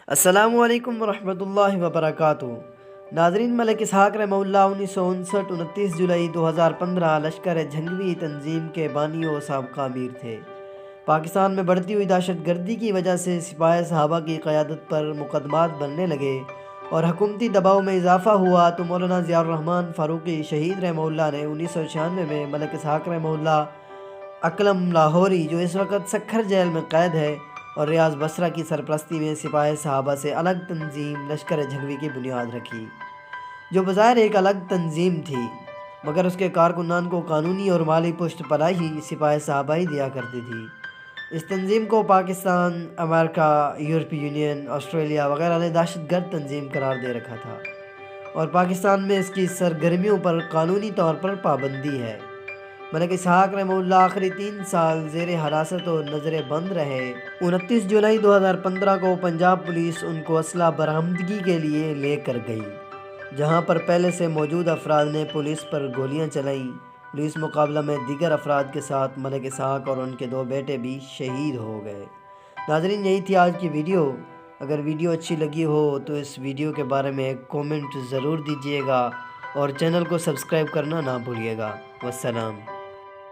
السلام علیکم ورحمۃ اللہ وبرکاتہ۔ ناظرین، ملک اسحاق رحمہ اللہ 1959 29 جولائی 2015 لشکر جھنگوی تنظیم کے بانی و سابقہ امیر تھے۔ پاکستان میں بڑھتی ہوئی دہشت گردی کی وجہ سے سپاہ صحابہ کی قیادت پر مقدمات بننے لگے اور حکومتی دباؤ میں اضافہ ہوا تو مولانا ضیاء الرحمن فاروقی شہید رحمہ اللہ نے 1996 میں ملک اسحاق رحمہ اللہ اکلم لاہوری، جو اس وقت سکھر جیل میں قید ہے، اور ریاض بصرہ کی سرپرستی میں سپاہ صحابہ سے الگ تنظیم لشکر جھنگوی کی بنیاد رکھی، جو بظاہر ایک الگ تنظیم تھی، مگر اس کے کارکنان کو قانونی اور مالی پشت پناہی سپاہ صحابہ ہی دیا کرتی تھی۔ اس تنظیم کو پاکستان، امریکہ، یورپی یونین، آسٹریلیا وغیرہ نے دہشت گرد تنظیم قرار دے رکھا تھا، اور پاکستان میں اس کی سرگرمیوں پر قانونی طور پر پابندی ہے۔ ملک اسحاق رحمہ اللہ آخری 3 سال زیر حراست و نظر بند رہے۔ 29 جولائی 2015 کو پنجاب پولیس ان کو اسلحہ برآمدگی کے لیے لے کر گئی، جہاں پر پہلے سے موجود افراد نے پولیس پر گولیاں چلائیں۔ پولیس مقابلہ میں دیگر افراد کے ساتھ ملک اسحاق اور ان کے 2 بیٹے بھی شہید ہو گئے۔ ناظرین، یہی تھی آج کی ویڈیو۔ اگر ویڈیو اچھی لگی ہو تو اس ویڈیو کے بارے میں ایک کومنٹ ضرور دیجیے گا اور چینل کو سبسکرائب کرنا نہ بھولیے گا۔ والسلام۔